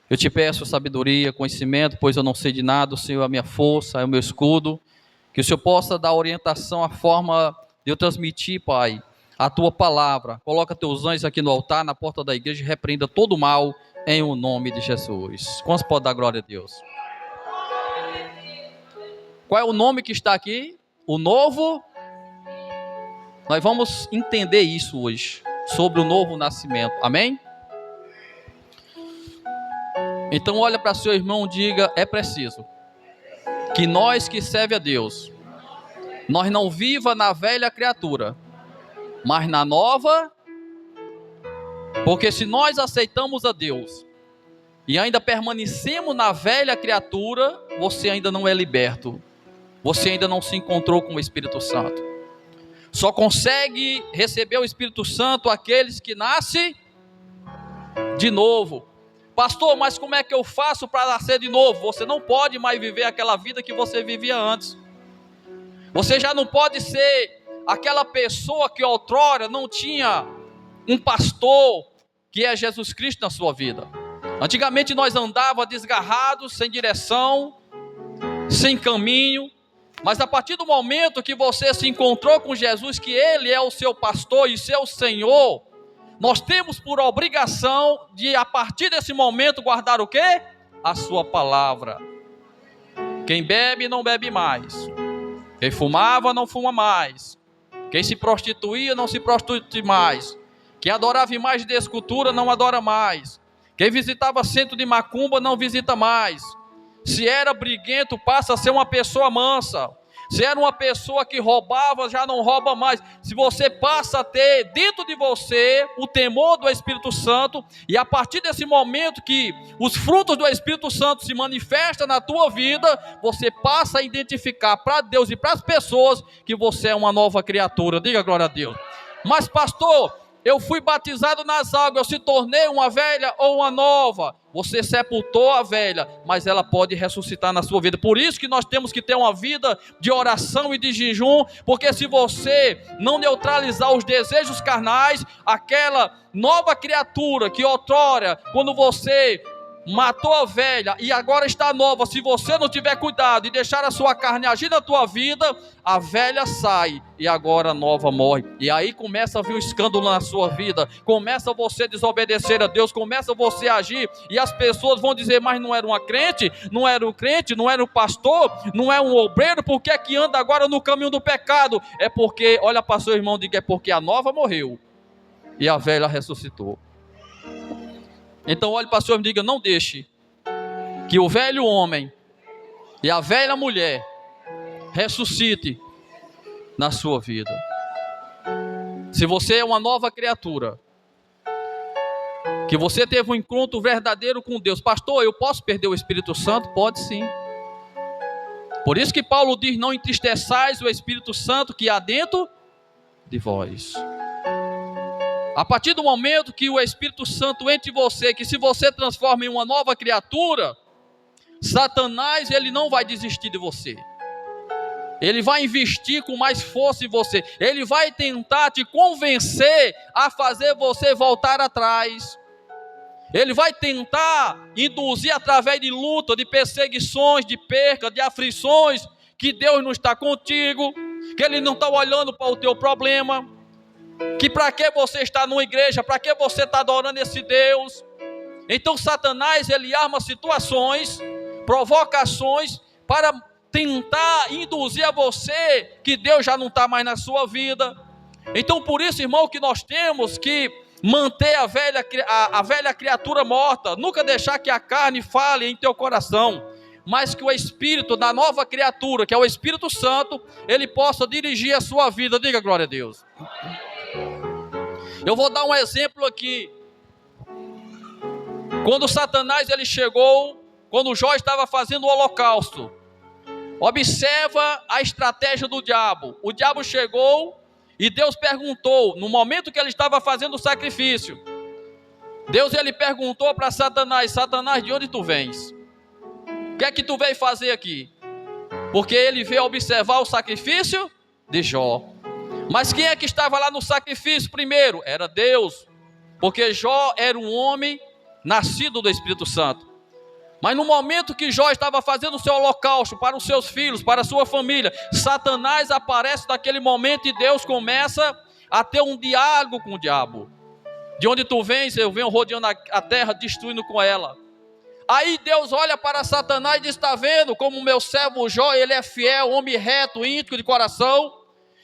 Eu te peço sabedoria, conhecimento, pois eu não sei de nada, o Senhor é a minha força, é o meu escudo. Que o Senhor possa dar orientação, a forma de eu transmitir, Pai, a Tua palavra. Coloca Teus anjos aqui no altar, na porta da igreja, e repreenda todo o mal, em o nome de Jesus. Quantos podem dar glória a Deus? Qual é o nome que está aqui? O novo. Nós vamos entender isso hoje, sobre o novo nascimento. Amém? Então olha para seu irmão e diga: é preciso que nós que serve a Deus, nós não viva na velha criatura, mas na nova. Porque se nós aceitamos a Deus e ainda permanecemos na velha criatura, você ainda não é liberto, você ainda não se encontrou com o Espírito Santo. Só consegue receber o Espírito Santo aqueles que nascem de novo. Pastor, mas como é que eu faço para nascer de novo? Você não pode mais viver aquela vida que você vivia antes. Você já não pode ser aquela pessoa que outrora não tinha um pastor, que é Jesus Cristo na sua vida. Antigamente nós andávamos desgarrados, sem direção, sem caminho. Mas a partir do momento que você se encontrou com Jesus, que Ele é o seu pastor e seu Senhor, nós temos por obrigação de, a partir desse momento, guardar o quê? A sua palavra. Quem bebe, não bebe mais. Quem fumava, não fuma mais. Quem se prostituía, não se prostitui mais. Quem adorava imagens de escultura, não adora mais. Quem visitava centro de macumba, não visita mais. Se era briguento, passa a ser uma pessoa mansa. Se era uma pessoa que roubava, já não rouba mais. Se você passa a ter dentro de você o temor do Espírito Santo, e a partir desse momento que os frutos do Espírito Santo se manifestam na tua vida, você passa a identificar para Deus e para as pessoas que você é uma nova criatura. Diga glória a Deus. Mas pastor, eu fui batizado nas águas, eu se tornei uma velha ou uma nova. Você sepultou a velha, mas ela pode ressuscitar na sua vida. Por isso que nós temos que ter uma vida de oração e de jejum, porque se você não neutralizar os desejos carnais, aquela nova criatura que outrora, quando você matou a velha e agora está nova, se você não tiver cuidado e deixar a sua carne agir na tua vida, a velha sai e agora a nova morre. E aí começa a vir um escândalo na sua vida, começa você a desobedecer a Deus, começa você a agir, e as pessoas vão dizer: mas não era uma crente, não era um crente, não era um pastor, não é um obreiro, por que é que anda agora no caminho do pecado? É porque, olha para seu irmão e diga: é porque a nova morreu e a velha ressuscitou. Então olhe para o Senhor e diga: não deixe que o velho homem e a velha mulher ressuscite na sua vida. Se você é uma nova criatura, que você teve um encontro verdadeiro com Deus, pastor, eu posso perder o Espírito Santo? Pode sim. Por isso que Paulo diz: não entristeçais o Espírito Santo que há dentro de vós. A partir do momento que o Espírito Santo entra em você, que se você transforma em uma nova criatura, Satanás, ele não vai desistir de você. Ele vai investir com mais força em você. Ele vai tentar te convencer a fazer você voltar atrás. Ele vai tentar induzir através de luta, de perseguições, de perca, de aflições, que Deus não está contigo, que Ele não está olhando para o teu problema, que para que você está numa igreja, para que você está adorando esse Deus. Então Satanás, ele arma situações, provocações, para tentar induzir a você que Deus já não está mais na sua vida. Então por isso, irmão, que nós temos que manter a velha criatura morta, nunca deixar que a carne fale em teu coração, mas que o Espírito da nova criatura, que é o Espírito Santo, ele possa dirigir a sua vida. Diga glória a Deus. Eu vou dar um exemplo aqui. Quando Satanás ele chegou, quando Jó estava fazendo o holocausto, observa a estratégia do diabo. O diabo chegou e Deus perguntou, no momento que ele estava fazendo o sacrifício, Deus ele perguntou para Satanás: Satanás, de onde tu vens? O que é que tu veio fazer aqui? Porque ele veio observar o sacrifício de Jó. Mas quem é que estava lá no sacrifício primeiro? Era Deus, porque Jó era um homem nascido do Espírito Santo. Mas no momento que Jó estava fazendo o seu holocausto para os seus filhos, para a sua família, Satanás aparece naquele momento e Deus começa a ter um diálogo com o diabo. De onde tu vens, eu venho rodeando a terra, destruindo com ela. Aí Deus olha para Satanás e diz: está vendo como o meu servo Jó, ele é fiel, homem reto, íntegro de coração,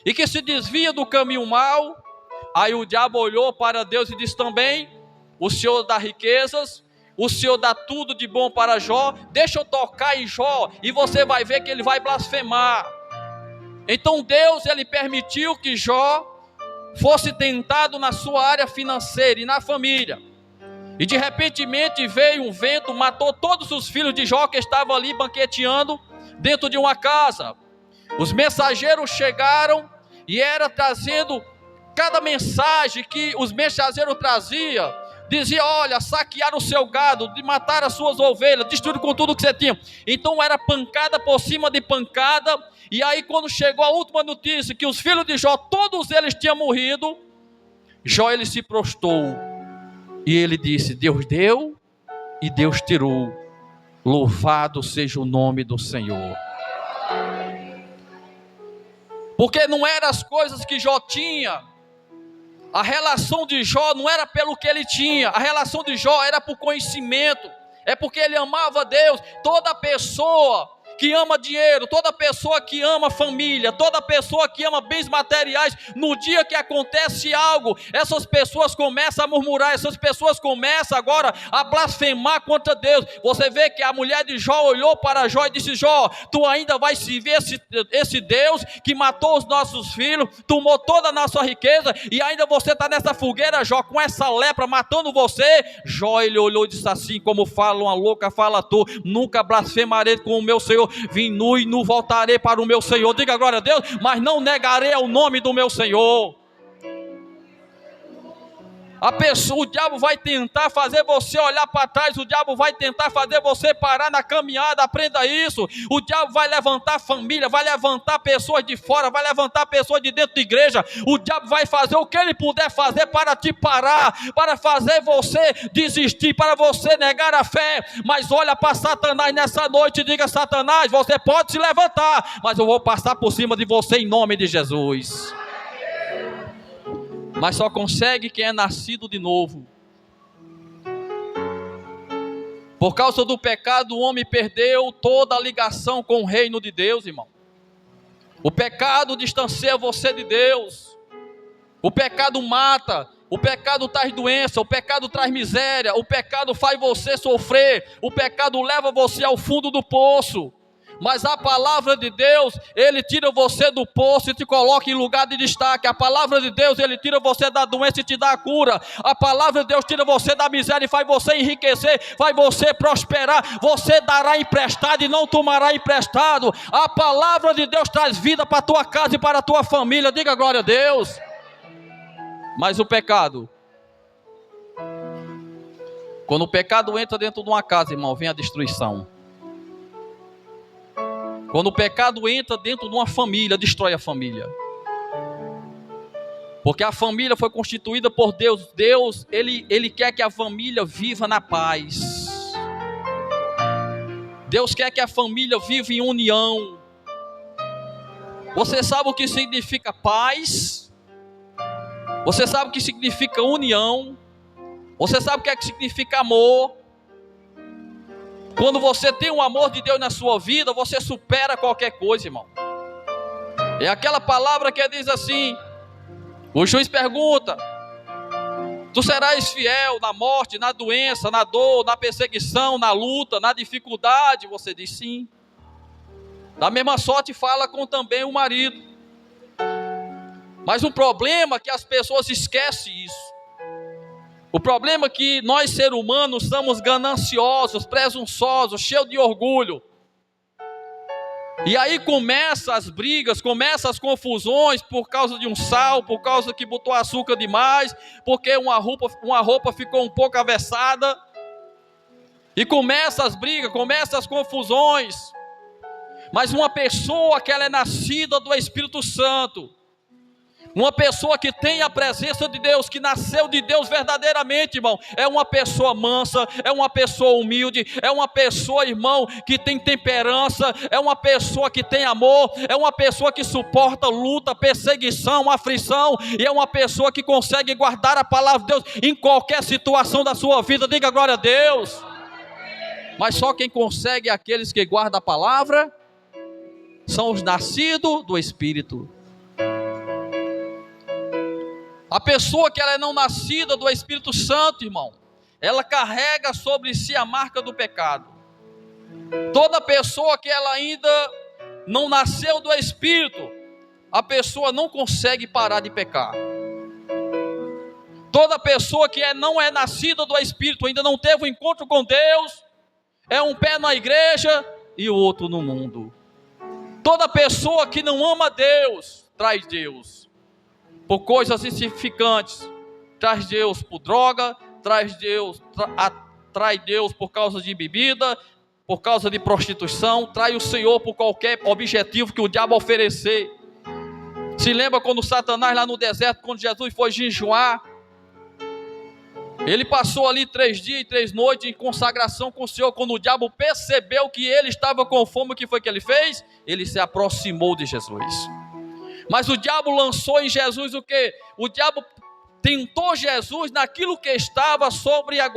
e que se desvia do caminho mau. Aí o diabo olhou para Deus e disse também: o Senhor dá riquezas, o Senhor dá tudo de bom para Jó, deixa eu tocar em Jó, e você vai ver que ele vai blasfemar. Então Deus, ele permitiu que Jó fosse tentado na sua área financeira e na família. E de repentemente veio um vento, matou todos os filhos de Jó que estavam ali banqueteando dentro de uma casa. Os mensageiros chegaram e era trazendo cada mensagem que os mensageiros traziam. Dizia: olha, saquearam o seu gado, de matar as suas ovelhas, destruíram com tudo que você tinha. Então era pancada por cima de pancada. E aí quando chegou a última notícia que os filhos de Jó, todos eles tinham morrido, Jó, ele se prostrou e ele disse: Deus deu e Deus tirou, louvado seja o nome do Senhor. Porque não eram as coisas que Jó tinha. A relação de Jó não era pelo que ele tinha, a relação de Jó era por conhecimento, é porque ele amava Deus. Toda pessoa que ama dinheiro, toda pessoa que ama família, toda pessoa que ama bens materiais, no dia que acontece algo, essas pessoas começam a murmurar, essas pessoas começam agora a blasfemar contra Deus. Você vê que a mulher de Jó olhou para Jó e disse: Jó, tu ainda vai servir esse Deus que matou os nossos filhos, tomou toda a nossa riqueza, e ainda você está nessa fogueira, Jó, com essa lepra matando você? Jó, ele olhou e disse assim: como fala uma louca, fala tu, nunca blasfemarei com o meu Senhor. Vim nu e nu voltarei para o meu Senhor. Diga glória a Deus. Mas não negarei o nome do meu Senhor. O diabo vai tentar fazer você olhar para trás, o diabo vai tentar fazer você parar na caminhada. Aprenda isso. O diabo vai levantar família, vai levantar pessoas de fora, vai levantar pessoas de dentro da igreja. O diabo vai fazer o que ele puder fazer para te parar, para fazer você desistir, para você negar a fé. Mas olha para Satanás nessa noite e diga: Satanás, você pode se levantar, mas eu vou passar por cima de você em nome de Jesus. Mas só consegue quem é nascido de novo. Por causa do pecado, o homem perdeu toda a ligação com o reino de Deus, irmão. O pecado distancia você de Deus. O pecado mata. O pecado traz doença. O pecado traz miséria. O pecado faz você sofrer. O pecado leva você ao fundo do poço. Mas a palavra de Deus, ele tira você do poço e te coloca em lugar de destaque. A palavra de Deus, ele tira você da doença e te dá a cura. A palavra de Deus tira você da miséria e faz você enriquecer, faz você prosperar. Você dará emprestado e não tomará emprestado. A palavra de Deus traz vida para a tua casa e para a tua família. Diga glória a Deus. Mas o pecado, quando o pecado entra dentro de uma casa, irmão, vem a destruição. Quando o pecado entra dentro de uma família, destrói a família. Porque a família foi constituída por Deus. Deus, ele quer que a família viva na paz. Deus quer que a família viva em união. Você sabe o que significa paz? Você sabe o que significa união? Você sabe o que é que significa amor? Quando você tem o amor de Deus na sua vida, você supera qualquer coisa, irmão. É aquela palavra que diz assim: o juiz pergunta: tu serás fiel na morte, na doença, na dor, na perseguição, na luta, na dificuldade? Você diz sim. Da mesma sorte fala com também o marido. Mas o problema é que as pessoas esquecem isso. O problema é que nós, seres humanos, somos gananciosos, presunçosos, cheios de orgulho. E aí começam as brigas, começam as confusões por causa de um sal, por causa que botou açúcar demais, porque uma roupa ficou um pouco avessada. E começam as brigas, começam as confusões. Mas uma pessoa que ela é nascida do Espírito Santo, Uma pessoa que tem a presença de Deus, que nasceu de Deus verdadeiramente, irmão, é uma pessoa mansa, é uma pessoa humilde, é uma pessoa, irmão, que tem temperança, é uma pessoa que tem amor, é uma pessoa que suporta luta, perseguição, aflição, e é uma pessoa que consegue guardar a palavra de Deus em qualquer situação da sua vida. Diga glória a Deus. Mas só quem consegue é aqueles que guardam a palavra, são os nascidos do Espírito. A pessoa que ela é não nascida do Espírito Santo, irmão, ela carrega sobre si a marca do pecado. Toda pessoa que ela ainda não nasceu do Espírito, a pessoa não consegue parar de pecar. Toda pessoa que não é nascida do Espírito, ainda não teve um encontro com Deus, é um pé na igreja e o outro no mundo. Toda pessoa que não ama Deus, traz Deus por coisas insignificantes, traz Deus por droga, traz Deus, atrai Deus por causa de bebida, por causa de prostituição, trai o Senhor por qualquer objetivo que o diabo oferecer. Se lembra quando Satanás lá no deserto, quando Jesus foi jejuar, ele passou ali 3 dias e 3 noites em consagração com o Senhor. Quando o diabo percebeu que ele estava com fome, o que foi que ele fez? Ele se aproximou de Jesus. Mas o diabo lançou em Jesus o quê? O diabo tentou Jesus naquilo que estava sobre a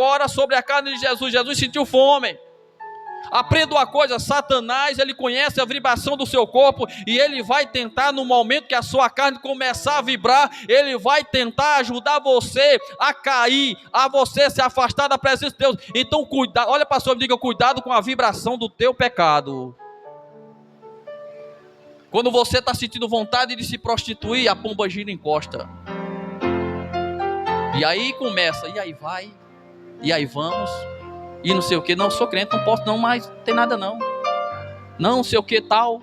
carne de Jesus. Jesus sentiu fome. Aprenda uma coisa, Satanás, ele conhece a vibração do seu corpo, e ele vai tentar, no momento que a sua carne começar a vibrar, ele vai tentar ajudar você a cair, a você se afastar da presença de Deus. Então cuidado, olha para a pessoa e diga, cuidado com a vibração do teu pecado. Quando você está sentindo vontade de se prostituir, a pomba gira encosta. E aí começa, e aí vai, e aí vamos, e não sei o que, não sou crente, não posso não, mas não tem nada não. Não sei o que tal.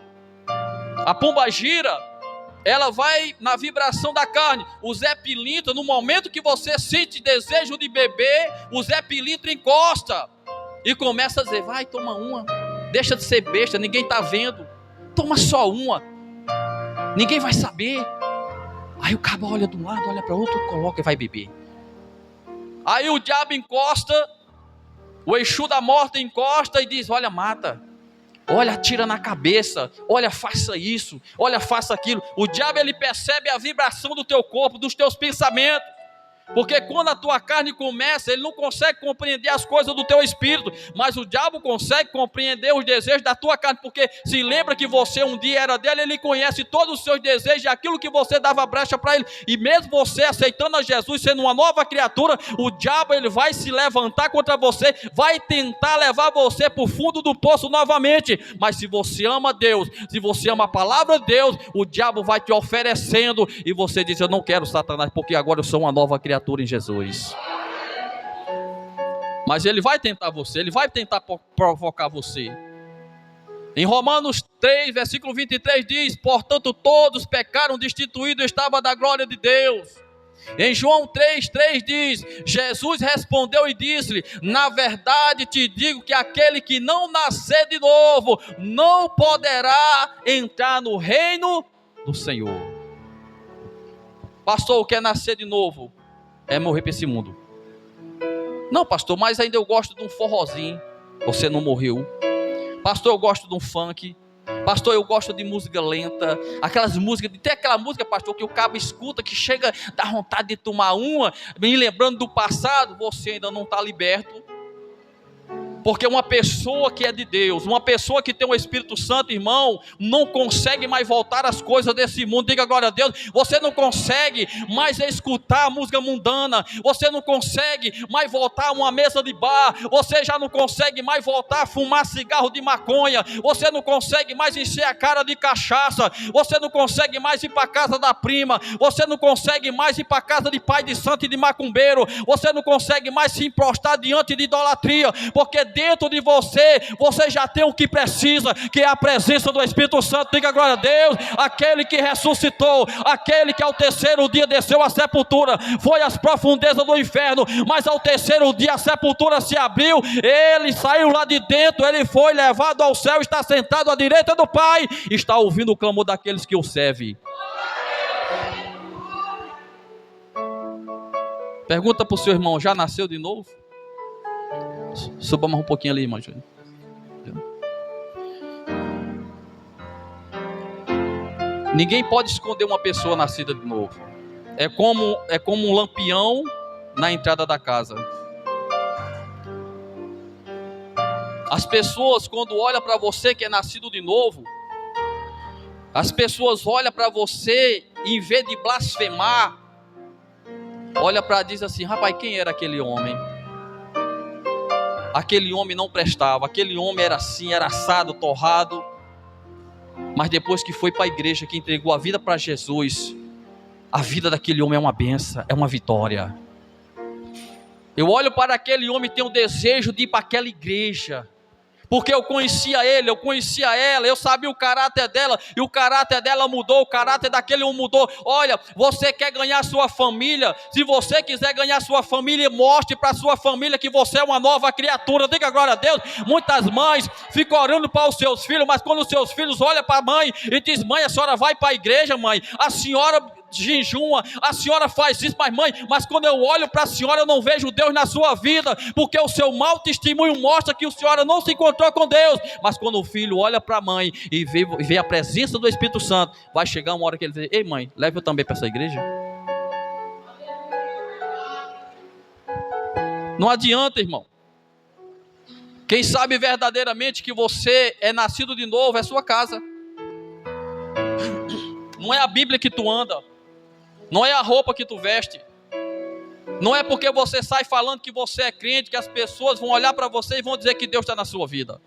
A pomba gira, ela vai na vibração da carne. O Zé Pilintra, no momento que você sente desejo de beber, o Zé Pilintra encosta. E começa a dizer, vai, toma uma, deixa de ser besta, ninguém está vendo. Toma só uma, ninguém vai saber. Aí o cabo olha de um lado, olha para o outro, coloca e vai beber. Aí o diabo encosta, o Exu da morte encosta e diz, olha, mata, olha, atira na cabeça, olha, faça isso, olha, faça aquilo. O diabo, ele percebe a vibração do teu corpo, dos teus pensamentos. Porque quando a tua carne começa, ele não consegue compreender as coisas do teu espírito, mas o diabo consegue compreender os desejos da tua carne, porque se lembra que você um dia era dele, ele conhece todos os seus desejos e aquilo que você dava brecha para ele, e mesmo você aceitando a Jesus, sendo uma nova criatura, o diabo, ele vai se levantar contra você, vai tentar levar você para o fundo do poço novamente. Mas se você ama Deus, se você ama a palavra de Deus, o diabo vai te oferecendo, e você diz, eu não quero Satanás, porque agora eu sou uma nova criatura em Jesus. Mas ele vai tentar você, ele vai tentar provocar você. Em Romanos 3, versículo 23 diz, portanto todos pecaram, destituídos estava da glória de Deus. Em João 3 diz, Jesus respondeu e disse-lhe, na verdade te digo que aquele que não nascer de novo, não poderá entrar no reino do Senhor. Pastor, o que é nascer de novo? É morrer para esse mundo. Não, pastor, mas ainda eu gosto de um forrozinho. Você não morreu. Pastor, eu gosto de um funk. Pastor, eu gosto de música lenta. Aquelas músicas, tem aquela música, pastor, que o cabo escuta, que chega, dá vontade de tomar uma, me lembrando do passado. Você ainda não está liberto. Porque uma pessoa que é de Deus, uma pessoa que tem o Espírito Santo, irmão, não consegue mais voltar às coisas desse mundo. Diga glória a Deus. Você não consegue mais escutar a música mundana. Você não consegue mais voltar a uma mesa de bar. Você já não consegue mais voltar a fumar cigarro de maconha. Você não consegue mais encher a cara de cachaça. Você não consegue mais ir para a casa da prima. Você não consegue mais ir para a casa de pai de santo e de macumbeiro. Você não consegue mais se prostrar diante de idolatria. Porque dentro de você, você já tem o que precisa, que é a presença do Espírito Santo. Diga glória a Deus. Aquele que ressuscitou, aquele que ao terceiro dia desceu à sepultura, foi às profundezas do inferno, mas ao terceiro dia a sepultura se abriu, ele saiu lá de dentro, ele foi levado ao céu, está sentado à direita do Pai, está ouvindo o clamor daqueles que o servem. Pergunta para o seu irmão, já nasceu de novo? Suba mais um pouquinho ali, irmão. Ninguém pode esconder uma pessoa nascida de novo. É como um lampião na entrada da casa. As pessoas, quando olham para você que é nascido de novo, as pessoas olham para você e, em vez de blasfemar, olha para diz assim: rapaz, quem era aquele homem? Aquele homem não prestava, aquele homem era assim, era assado, torrado. Mas depois que foi para a igreja, que entregou a vida para Jesus, a vida daquele homem é uma bênção, é uma vitória. Eu olho para aquele homem e tenho o desejo de ir para aquela igreja, porque eu conhecia ele, eu conhecia ela, eu sabia o caráter dela, e o caráter dela mudou, o caráter daquele homem mudou. Olha, você quer ganhar sua família? Se você quiser ganhar sua família, mostre para sua família que você é uma nova criatura. Diga glória a Deus. Muitas mães ficam orando para os seus filhos, mas quando os seus filhos olham para a mãe e dizem: mãe, a senhora vai para a igreja, mãe, a senhora jejuma, a senhora faz isso, mas quando eu olho para a senhora, eu não vejo Deus na sua vida, porque o seu mau testemunho mostra que a senhora não se encontrou com Deus. Mas quando o filho olha para a mãe e vê a presença do Espírito Santo, vai chegar uma hora que ele diz: ei mãe, leve eu também para essa igreja. Não adianta, irmão. Quem sabe verdadeiramente que você é nascido de novo é sua casa. Não é a Bíblia que tu anda, não é a roupa que tu veste, não é porque você sai falando que você é crente que as pessoas vão olhar para você e vão dizer que Deus está na sua vida.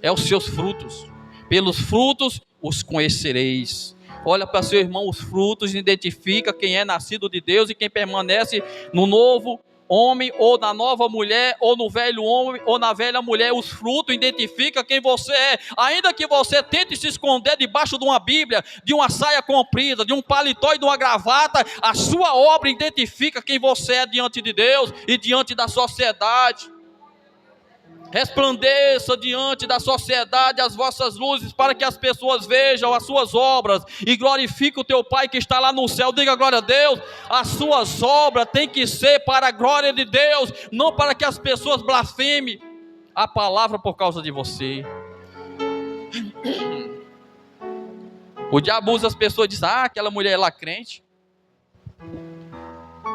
É os seus frutos. Pelos frutos os conhecereis. Olha para seu irmão, os frutos identifica quem é nascido de Deus e quem permanece no novo homem, ou na nova mulher, ou no velho homem, ou na velha mulher. Os frutos identificam quem você é. Ainda que você tente se esconder debaixo de uma Bíblia, de uma saia comprida, de um paletó e de uma gravata, a sua obra identifica quem você é diante de Deus e diante da sociedade. Resplandeça diante da sociedade as vossas luzes, para que as pessoas vejam as suas obras e glorifiquem o teu Pai que está lá no céu. Diga glória a Deus. As suas obras têm que ser para a glória de Deus, não para que as pessoas blasfemem a palavra por causa de você. O diabo usa as pessoas e diz: ah, aquela mulher é lá crente,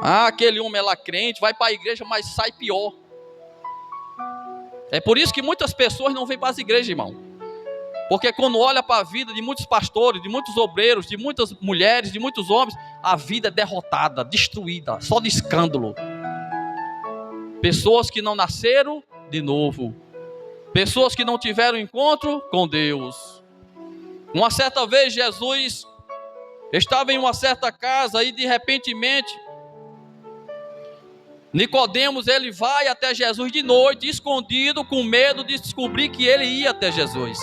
ah, aquele homem é lá crente, vai para a igreja, mas sai pior. É por isso que muitas pessoas não vêm para as igrejas, irmão. Porque quando olha para a vida de muitos pastores, de muitos obreiros, de muitas mulheres, de muitos homens, a vida é derrotada, destruída, só de escândalo. Pessoas que não nasceram de novo. Pessoas que não tiveram encontro com Deus. Uma certa vez Jesus estava em uma certa casa e de repentemente Nicodemos, ele vai até Jesus de noite, escondido, com medo de descobrir que ele ia até Jesus.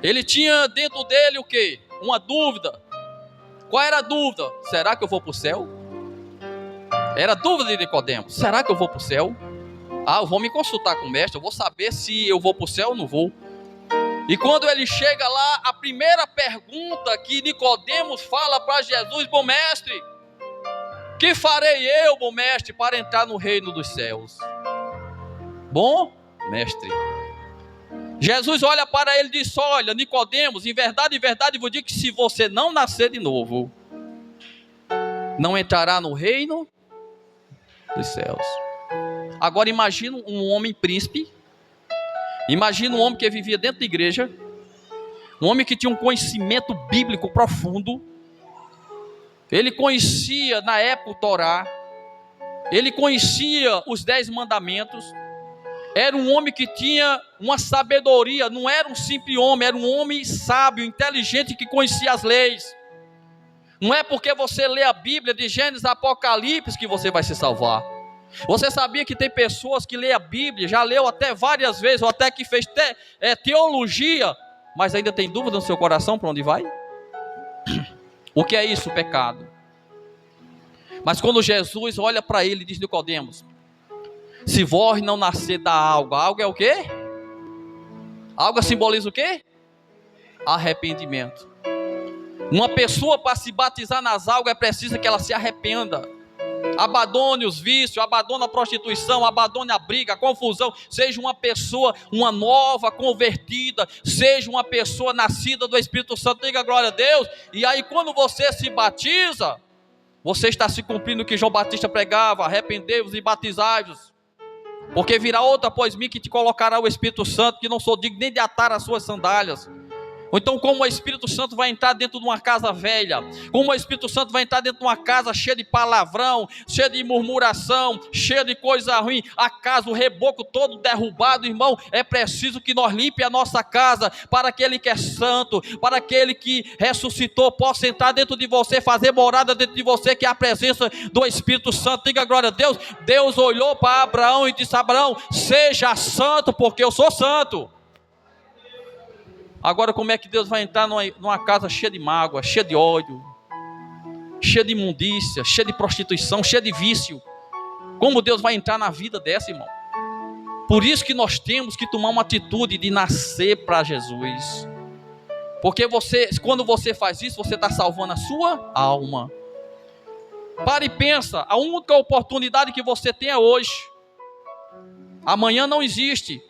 Ele tinha dentro dele o quê? Uma dúvida. Qual era a dúvida? Será que eu vou para o céu? Era a dúvida de Nicodemos. Será que eu vou para o céu? Ah, eu vou me consultar com o mestre, eu vou saber se eu vou para o céu ou não vou. E quando ele chega lá, a primeira pergunta que Nicodemos fala para Jesus: bom mestre, que farei eu, bom mestre, para entrar no reino dos céus? Bom mestre. Jesus olha para ele e diz: olha, Nicodemos, em verdade vos digo que se você não nascer de novo, não entrará no reino dos céus. Agora imagina um homem príncipe, imagina um homem que vivia dentro da igreja, um homem que tinha um conhecimento bíblico profundo. Ele conhecia na época o Torá, ele conhecia os 10 mandamentos, era um homem que tinha uma sabedoria, não era um simples homem, era um homem sábio, inteligente, que conhecia as leis. Não é porque você lê a Bíblia de Gênesis a Apocalipse que você vai se salvar. Você sabia que tem pessoas que lê a Bíblia, já leu até várias vezes, ou até que fez teologia, mas ainda tem dúvida no seu coração para onde vai? O que é isso? O pecado. Mas quando Jesus olha para ele e diz: Nicodemos, se vós não nascer da água, água é o quê? Água simboliza o quê? Arrependimento. Uma pessoa para se batizar nas águas é preciso que ela se arrependa. Abandone os vícios, abandone a prostituição, abandone a briga, a confusão. Seja uma pessoa, uma nova, convertida. Seja uma pessoa nascida do Espírito Santo. Diga glória a Deus. E aí quando você se batiza, você está se cumprindo o que João Batista pregava: arrependei-vos e batizai-vos, porque virá outra após mim que te colocará o Espírito Santo, que não sou digno nem de atar as suas sandálias. Ou então, como o Espírito Santo vai entrar dentro de uma casa velha, como o Espírito Santo vai entrar dentro de uma casa cheia de palavrão, cheia de murmuração, cheia de coisa ruim, a casa, o reboco todo derrubado, irmão, é preciso que nós limpe a nossa casa, para aquele que é santo, para aquele que ressuscitou, possa entrar dentro de você, fazer morada dentro de você, que é a presença do Espírito Santo. Diga glória a Deus. Deus olhou para Abraão e disse: Abraão, seja santo, porque eu sou santo. Agora, como é que Deus vai entrar numa casa cheia de mágoa, cheia de ódio, cheia de imundícia, cheia de prostituição, cheia de vício? Como Deus vai entrar na vida dessa, irmão? Por isso que nós temos que tomar uma atitude de nascer para Jesus. Porque quando você faz isso, você está salvando a sua alma. Para e pensa, a única oportunidade que você tem é hoje. Amanhã não existe.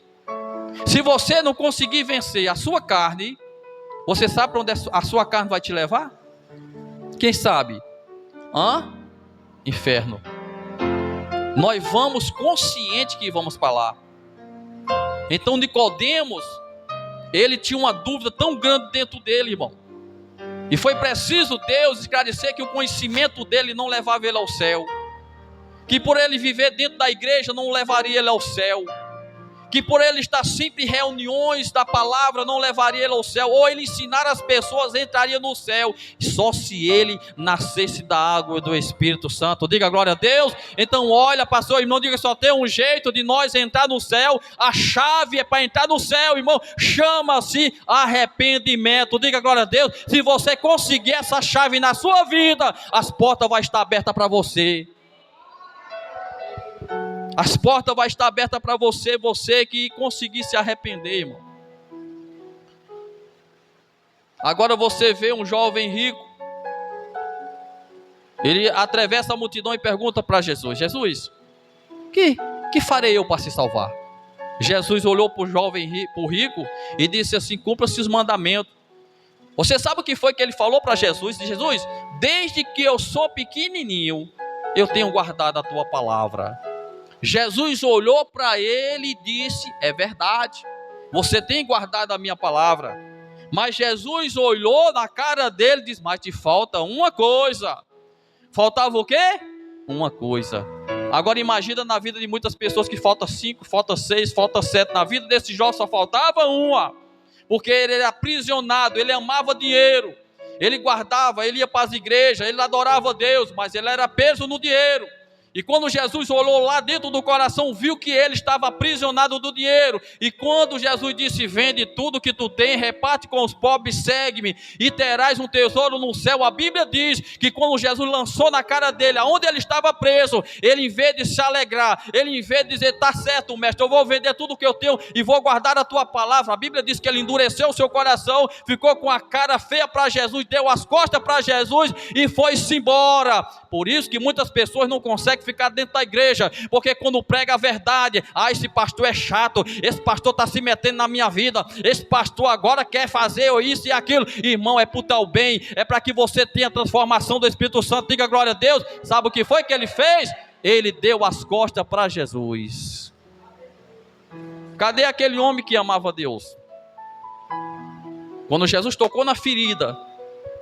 Se você não conseguir vencer a sua carne, você sabe para onde a sua carne vai te levar? Quem sabe? Inferno. Nós vamos consciente que vamos para lá. Então Nicodemos, ele tinha uma dúvida tão grande dentro dele, irmão. E foi preciso Deus esclarecer que o conhecimento dele não levava ele ao céu. Que por ele viver dentro da igreja não levaria ele ao céu. Que por ele estar sempre em reuniões da palavra não levaria ele ao céu, ou ele ensinar as pessoas entraria no céu, só se ele nascesse da água e do Espírito Santo. Diga glória a Deus. Então olha para seu irmão, diga: só tem um jeito de nós entrar no céu, a chave é para entrar no céu, irmão, chama-se arrependimento. Diga glória a Deus. Se você conseguir essa chave na sua vida, as portas vão estar abertas para você. As portas vão estar abertas para você, você que conseguir se arrepender, irmão. Agora você vê um jovem rico, ele atravessa a multidão e pergunta para Jesus: Jesus, que farei eu para se salvar? Jesus olhou para o jovem rico e disse assim: cumpra-se os mandamentos. Você sabe o que foi que ele falou para Jesus? Jesus, desde que eu sou pequenininho, eu tenho guardado a tua palavra. Jesus olhou para ele e disse: é verdade, você tem guardado a minha palavra. Mas Jesus olhou na cara dele e disse: mas te falta uma coisa. Faltava o quê? Uma coisa. Agora imagina na vida de muitas pessoas que falta 5, falta 6, falta 7. Na vida desse jovem só faltava uma. Porque ele era aprisionado, ele amava dinheiro, ele guardava, ele ia para as igrejas, ele adorava Deus, mas ele era preso no dinheiro. E quando Jesus olhou lá dentro do coração, viu que ele estava aprisionado do dinheiro. E quando Jesus disse: vende tudo que tu tem, reparte com os pobres, segue-me e terás um tesouro no céu. A Bíblia diz que quando Jesus lançou na cara dele, aonde ele estava preso, ele, em vez de se alegrar, ele, em vez de dizer: tá certo, mestre, eu vou vender tudo que eu tenho e vou guardar a tua palavra. A Bíblia diz que ele endureceu o seu coração, ficou com a cara feia para Jesus, deu as costas para Jesus e foi-se embora. Por isso que muitas pessoas não conseguem ficar dentro da igreja, porque quando prega a verdade: esse pastor é chato, esse pastor está se metendo na minha vida, esse pastor agora quer fazer isso e aquilo. Irmão, é para o teu bem, é para que você tenha a transformação do Espírito Santo. Diga glória a Deus. Sabe o que foi que ele fez? Ele deu as costas para Jesus. Cadê aquele homem que amava Deus? Quando Jesus tocou na ferida,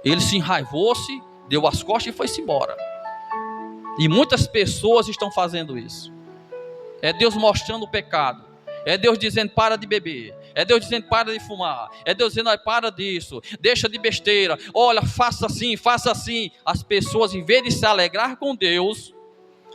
ele se enraivou-se, deu as costas e foi-se embora. E muitas pessoas estão fazendo isso. É Deus mostrando o pecado. É Deus dizendo: para de beber. É Deus dizendo: para de fumar. É Deus dizendo: para disso, deixa de besteira. Olha, faça assim, faça assim. As pessoas, em vez de se alegrar com Deus,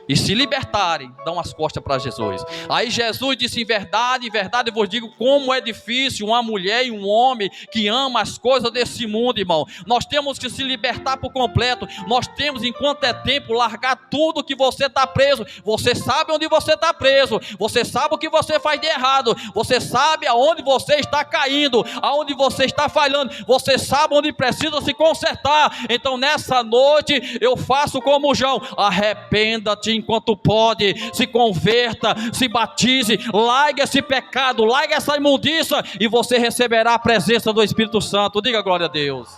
e se libertarem, dão as costas para Jesus. Aí Jesus disse: em verdade eu vos digo, como é difícil uma mulher e um homem que ama as coisas desse mundo, irmão. Nós temos que se libertar por completo. Nós temos, enquanto é tempo, largar tudo que você está preso. Você sabe onde você está preso, você sabe o que você faz de errado, você sabe aonde você está caindo, aonde você está falhando, você sabe onde precisa se consertar. Então nessa noite eu faço como João: arrependa-te enquanto pode, se converta, se batize, largue esse pecado, largue essa imundícia, e você receberá a presença do Espírito Santo. Diga glória a Deus.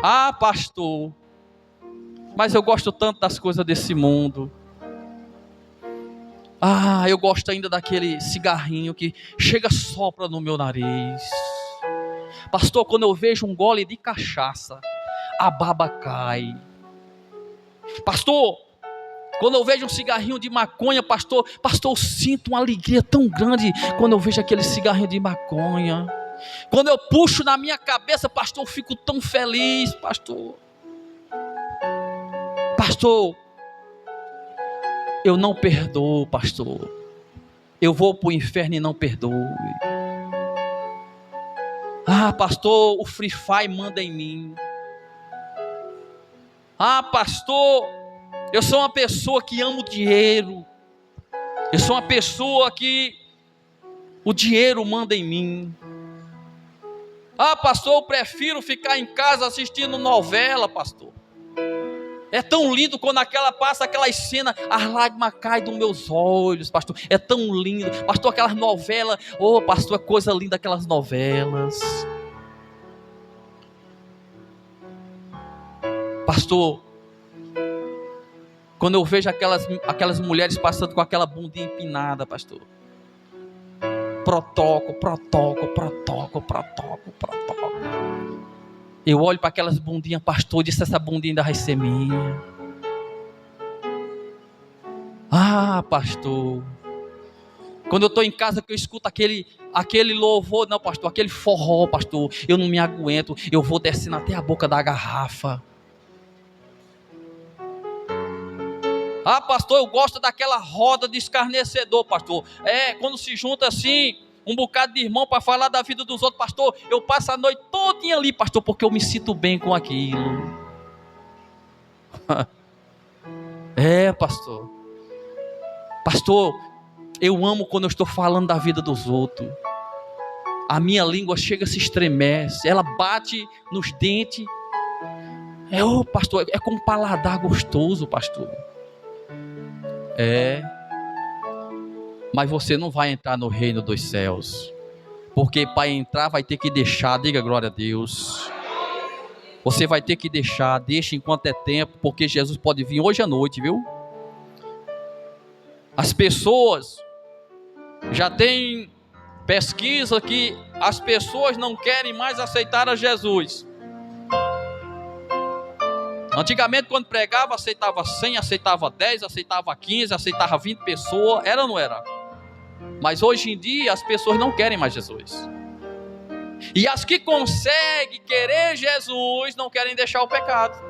Ah, pastor, mas eu gosto tanto das coisas desse mundo. Ah, eu gosto ainda daquele cigarrinho que chega, sopra no meu nariz. Pastor, quando eu vejo um gole de cachaça, a baba cai. Pastor, quando eu vejo um cigarrinho de maconha, pastor, eu sinto uma alegria tão grande quando eu vejo aquele cigarrinho de maconha. Quando eu puxo na minha cabeça, pastor, eu fico tão feliz, pastor. Pastor, eu não perdoo, pastor. Eu vou para o inferno e não perdoo. Ah, pastor, o Free Fire manda em mim. Ah, pastor, eu sou uma pessoa que ama o dinheiro. Eu sou uma pessoa que o dinheiro manda em mim. Ah, pastor, eu prefiro ficar em casa assistindo novela, pastor. É tão lindo quando passa aquelas cenas, as lágrimas caem dos meus olhos, pastor. É tão lindo, pastor, aquelas novelas. Oh, pastor, é coisa linda aquelas novelas. Pastor, quando eu vejo aquelas mulheres passando com aquela bundinha empinada, pastor. Protoco. Eu olho para aquelas bundinhas, pastor, e disse: essa bundinha ainda vai ser minha. Ah, pastor, quando eu estou em casa que eu escuto aquele louvor, não, pastor, aquele forró, pastor, eu não me aguento, eu vou descendo até a boca da garrafa. Ah, pastor, eu gosto daquela roda de escarnecedor, pastor. Quando se junta assim um bocado de irmão para falar da vida dos outros, pastor, eu passo a noite todinha ali, pastor, porque eu me sinto bem com aquilo. Pastor, eu amo quando eu estou falando da vida dos outros. A minha língua chega, se estremece, ela bate nos dentes. Pastor, é com um paladar gostoso, pastor. Mas você não vai entrar no reino dos céus, porque para entrar vai ter que deixar. Diga glória a Deus. Você vai ter que deixa enquanto é tempo, porque Jesus pode vir hoje à noite, viu? As pessoas, já tem pesquisa que as pessoas não querem mais aceitar a Jesus. Antigamente, quando pregava, aceitava 100, aceitava 10, aceitava 15, aceitava 20 pessoas, era ou não era? Mas hoje em dia as pessoas não querem mais Jesus. E as que conseguem querer Jesus não querem deixar o pecado.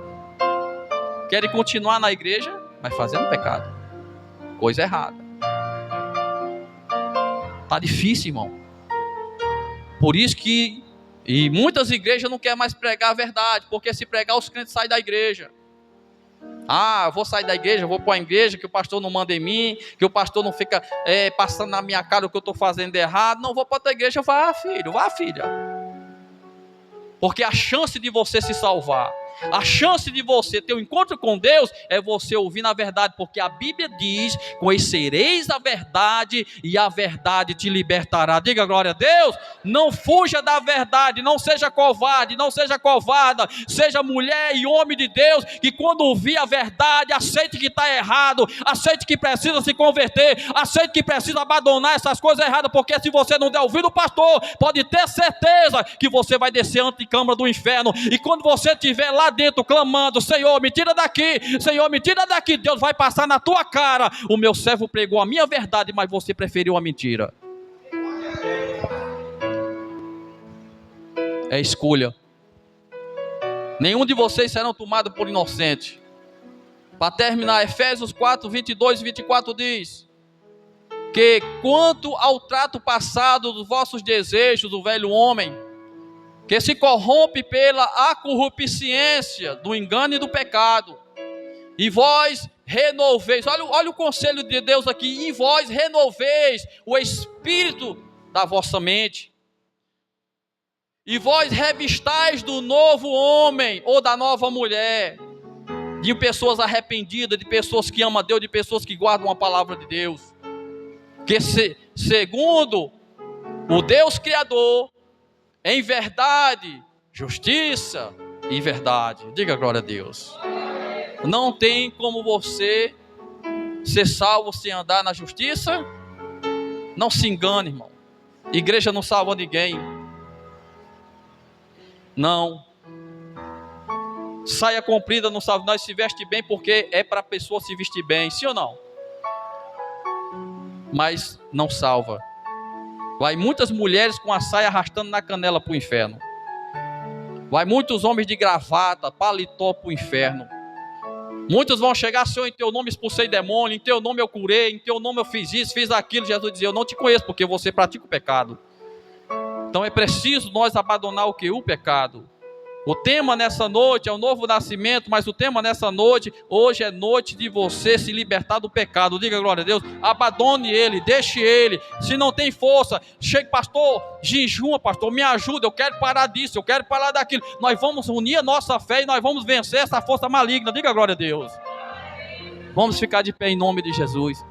Querem continuar na igreja, mas fazendo pecado. Coisa errada. Tá difícil, irmão. Por isso que muitas igrejas não querem mais pregar a verdade, porque se pregar, os crentes saem da igreja. Ah, eu vou sair da igreja, vou para a igreja, que o pastor não manda em mim, que o pastor não fica passando na minha cara o que eu estou fazendo de errado. Não vou para outra igreja. Vá, filho, vá, filha. Porque a chance de você se salvar, a chance de você ter um encontro com Deus, é você ouvir na verdade, porque a Bíblia diz: conhecereis a verdade e a verdade te libertará. Diga glória a Deus. Não fuja da verdade, não seja covarde, não seja covarda, seja mulher e homem de Deus, que quando ouvir a verdade, aceite que está errado, aceite que precisa se converter, aceite que precisa abandonar essas coisas erradas, porque se você não der ouvido o pastor, pode ter certeza que você vai descer a anticâmara do inferno, e quando você estiver lá dentro clamando: Senhor, me tira daqui, Senhor, me tira daqui, Deus vai passar na tua cara: o meu servo pregou a minha verdade, mas você preferiu a mentira. É escolha. Nenhum de vocês serão tomados por inocente. Para terminar, Efésios 4, 22 e 24 diz que quanto ao trato passado dos vossos desejos, do velho homem, que se corrompe pela acorrupciência do engano e do pecado, e vós renoveis, olha o conselho de Deus aqui, e vós renoveis o espírito da vossa mente, e vós revistais do novo homem, ou da nova mulher, de pessoas arrependidas, de pessoas que amam a Deus, de pessoas que guardam a palavra de Deus, que segundo o Deus Criador, em verdade, justiça e verdade. Diga glória a Deus. Não tem como você ser salvo sem andar na justiça. Não se engane, irmão. Igreja não salva ninguém. Não. Saia comprida não salva. Nós se veste bem porque é para a pessoa se vestir bem. Sim ou não? Mas não salva. Vai muitas mulheres com a saia arrastando na canela para o inferno. Vai muitos homens de gravata, paletó para o inferno. Muitos vão chegar, Senhor, em teu nome expulsei demônio, em teu nome eu curei, em teu nome eu fiz isso, fiz aquilo. Jesus dizia, eu não te conheço porque você pratica o pecado. Então é preciso nós abandonar o que? O pecado. O tema nessa noite é o novo nascimento, mas o tema nessa noite, hoje é noite de você se libertar do pecado. Diga glória a Deus, abandone ele, deixe ele. Se não tem força, chegue, pastor, jejuma, pastor, me ajuda, eu quero parar disso, eu quero parar daquilo. Nós vamos unir a nossa fé e nós vamos vencer essa força maligna. Diga glória a Deus. Vamos ficar de pé em nome de Jesus.